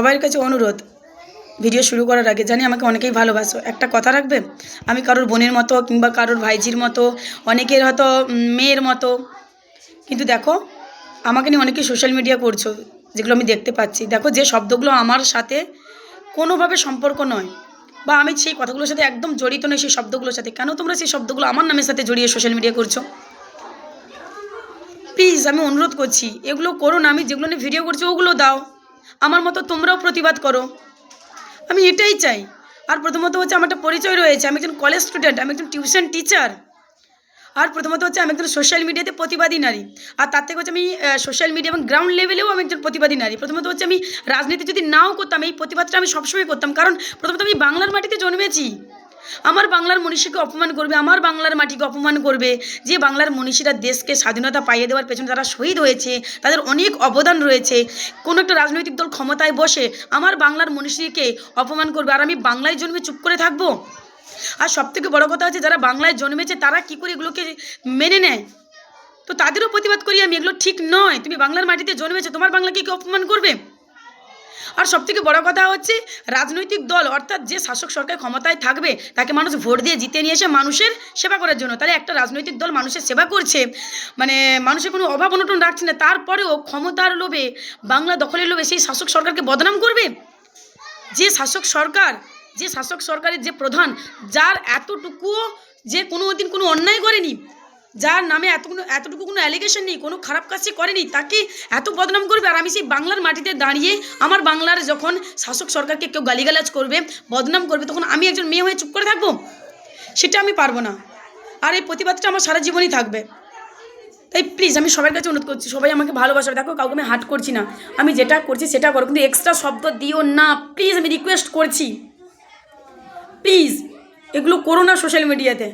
সবার কাছে অনুরোধ, ভিডিও শুরু করার আগে জানি আমাকে অনেকেই ভালোবাসো, একটা কথা রাখবে, আমি কারোর বোনের মতো কিংবা কারোর ভাইজির মতো, অনেকের হয়তো মেয়ের মতো, কিন্তু দেখো আমাকে নিয়ে অনেকেই সোশ্যাল মিডিয়া করছো, যেগুলো আমি দেখতে পাচ্ছি। দেখো, যে শব্দগুলো আমার সাথে কোনোভাবে সম্পর্ক নয় বা আমি সেই কথাগুলোর সাথে একদম জড়িত নই, সেই শব্দগুলোর সাথে কেন তোমরা সেই শব্দগুলো আমার নামের সাথে জড়িয়ে সোশ্যাল মিডিয়া করছো? প্লিজ আমি অনুরোধ করছি, এগুলো করো না। আমি যেগুলো নিয়ে ভিডিও করছি ওগুলো দাও, আমার মতো তোমরাও প্রতিবাদ করো, আমি এটাই চাই। আর প্রথমত হচ্ছে আমার একটা পরিচয় রয়েছে, আমি একজন কলেজ স্টুডেন্ট, আমি একজন টিউশন টিচার। আর প্রথমত হচ্ছে আমি একজন সোশ্যাল মিডিয়াতে প্রতিবাদী নারী। আর তার থেকে হচ্ছে আমি সোশ্যাল মিডিয়া এবং গ্রাউন্ড লেভেলেও আমি একজন প্রতিবাদী নারী। প্রথমত হচ্ছে আমি রাজনীতি যদি নাও করতাম, এই প্রতিবাদটা আমি সবসময় করতাম, কারণ প্রথমত আমি বাংলার মাটিতে জন্মেছি। আমার বাংলার মনীষীকে অপমান করবে, আমার বাংলার মাটিকে অপমান করবে, যে বাংলার মনীষীরা দেশকে স্বাধীনতা পাইয়ে দেওয়ার পেছনে তারা শহীদ হয়েছে, তাদের অনেক অবদান রয়েছে, কোনো একটা রাজনৈতিক দল ক্ষমতায় বসে আমার বাংলার মনীষীকে অপমান করবে, আর আমি বাংলায় জন্মে চুপ করে থাকবো? আর সবথেকে বড় কথা হচ্ছে, যারা বাংলায় জন্মেছে তারা কী করে এগুলোকে মেনে নেয়? তো তাদেরও প্রতিবাদ করি আমি, এগুলো ঠিক নয়। তুমি বাংলার মাটিতে জন্মেছো, তোমার বাংলাকে কি অপমান করবে? আর সবথেকে বড় কথা হচ্ছে, রাজনৈতিক দল অর্থাৎ যে শাসক সরকার ক্ষমতায় থাকবে তাকে মানুষ ভোট দিয়ে জিতে নিয়ে এসে মানুষের সেবা করার জন্য। তাহলে একটা রাজনৈতিক দল মানুষের সেবা করছে, মানে মানুষের কোনো অভাব অনটন রাখছে না, তারপরেও ক্ষমতার লোভে, বাংলা দখলের লোভে সেই শাসক সরকারকে বদনাম করবে। যে শাসক সরকার, যে শাসক সরকারের যে প্রধান, যার এতটুকুও যে কোনো দিন কোনো অন্যায় করেনি, যার নামে এতটুকু কোনো অ্যালিগেশন নেই, কোনো খারাপ কাজ সে করেনি, তাকে এত বদনাম করবে। আর আমি সেই বাংলার মাটিতে দাঁড়িয়ে আমার বাংলার যখন শাসক সরকারকে কেউ গালিগালাজ করবে, বদনাম করবে, তখন আমি একজন মেয়ে হয়ে চুপ করে থাকবো? সেটা আমি পারবো না। আর এই প্রতিবাদটা আমার সারা জীবনই থাকবে। তাই প্লিজ আমি সবার কাছে অনুরোধ করছি, সবাই আমাকে ভালোবাসবে। দেখো, কাউকে আমি হার্ট করছি না, আমি যেটা করছি সেটা করো, কিন্তু এক্সট্রা শব্দ দিও না প্লিজ, আমি রিকোয়েস্ট করছি। প্লিজ এগুলো করো না সোশ্যাল মিডিয়াতে।